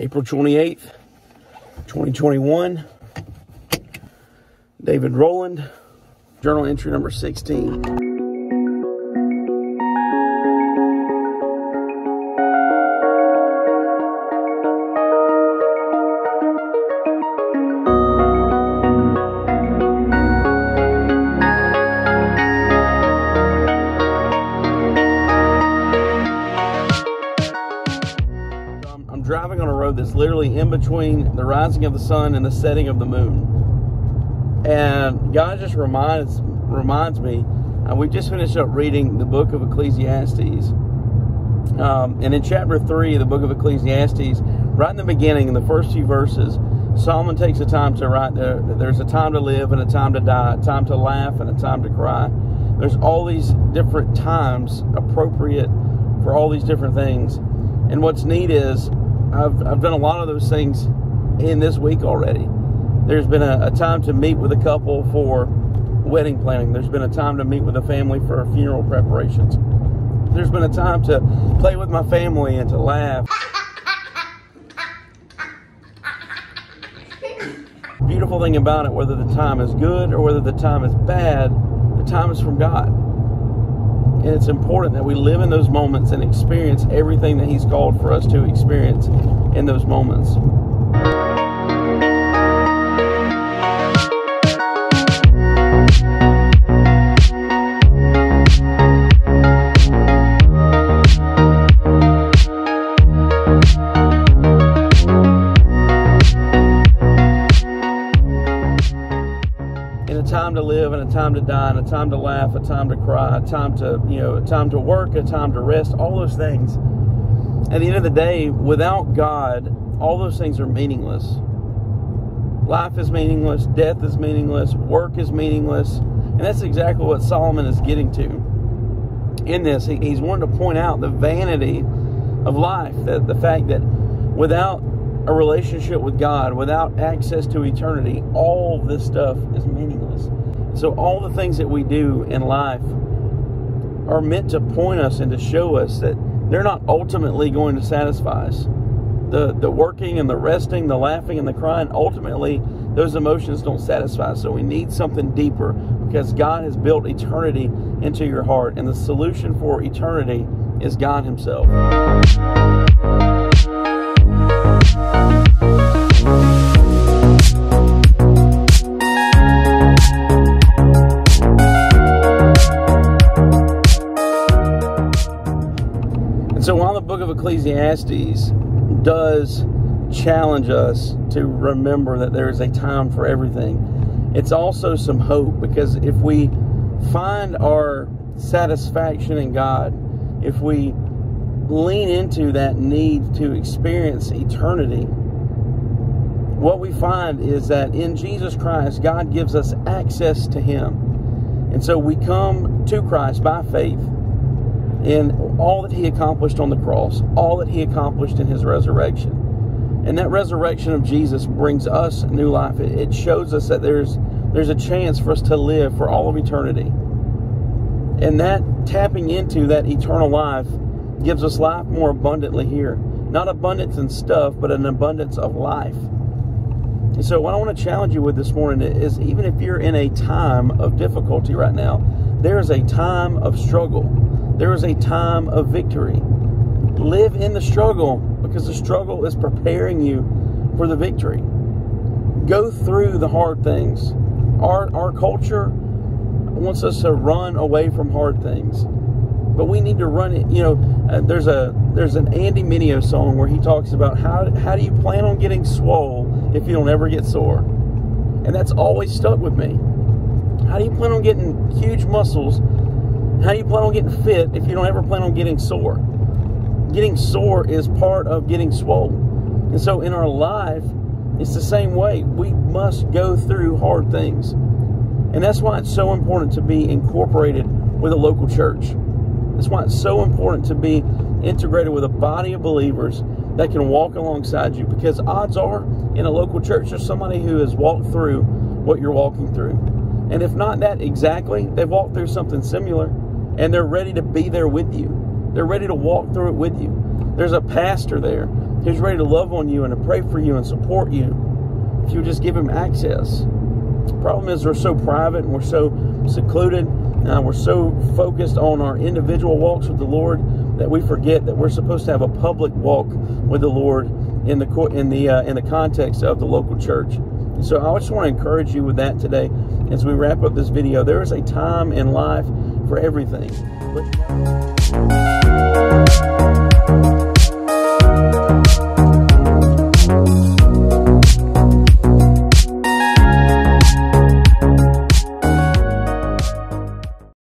April 28th, 2021. David Rowland, journal entry number 16. Driving on a road that's literally in between the rising of the sun and the setting of the moon, and God just reminds me. We just finished up reading the book of Ecclesiastes, and in chapter 3 of the book of Ecclesiastes, right in the beginning, in the first few verses, Solomon takes the time to write that there's a time to live and a time to die, a time to laugh and a time to cry. There's all these different times appropriate for all these different things, and what's neat is I've done a lot of those things in this week already. There's been a time to meet with a couple for wedding planning. There's been a time to meet with a family for funeral preparations. There's been a time to play with my family and to laugh. Beautiful thing about it, whether the time is good or whether the time is bad, the time is from God. And it's important that we live in those moments and experience everything that He's called for us to experience in those moments. A time to live and a time to die, and a time to laugh, a time to cry, a time to work, a time to rest, all those things. At the end of the day, without God, all those things are meaningless. Life is meaningless, death is meaningless, work is meaningless, and that's exactly what Solomon is getting to. In this, he's wanting to point out the vanity of life, that the fact that without a relationship with God, without access to eternity, all this stuff is meaningless. So all the things that we do in life are meant to point us and to show us that they're not ultimately going to satisfy us. The working and the resting, the laughing and the crying, ultimately those emotions don't satisfy us. So we need something deeper, because God has built eternity into your heart, and the solution for eternity is God Himself. So while the book of Ecclesiastes does challenge us to remember that there is a time for everything, it's also some hope, because if we find our satisfaction in God, if we lean into that need to experience eternity, what we find is that in Jesus Christ, God gives us access to Him. And so we come to Christ by faith in all that He accomplished on the cross, all that He accomplished in His resurrection. And that resurrection of Jesus brings us new life. It shows us that there's a chance for us to live for all of eternity. And that tapping into that eternal life gives us life more abundantly here. Not abundance in stuff, but an abundance of life. And so what I want to challenge you with this morning is, even if you're in a time of difficulty right now, there is a time of struggle. There is a time of victory. Live in the struggle, because the struggle is preparing you for the victory. Go through the hard things. Our culture wants us to run away from hard things, but we need to run it. There's an Andy Mineo song where he talks about how do you plan on getting swole if you don't ever get sore, and that's always stuck with me. How do you plan on getting huge muscles? How do you plan on getting fit if you don't ever plan on getting sore? Getting sore is part of getting swole. And so in our life, it's the same way. We must go through hard things. And that's why it's so important to be incorporated with a local church. That's why it's so important to be integrated with a body of believers that can walk alongside you, because odds are in a local church there's somebody who has walked through what you're walking through. And if not that exactly, they've walked through something similar, and they're ready to be there with you. They're ready to walk through it with you. There's a pastor there who's ready to love on you and to pray for you and support you if you would just give him access. The problem is we're so private and we're so secluded. We're so focused on our individual walks with the Lord that we forget that we're supposed to have a public walk with the Lord in the context of the local church. So I just want to encourage you with that today as we wrap up this video. There is a time in life for everything.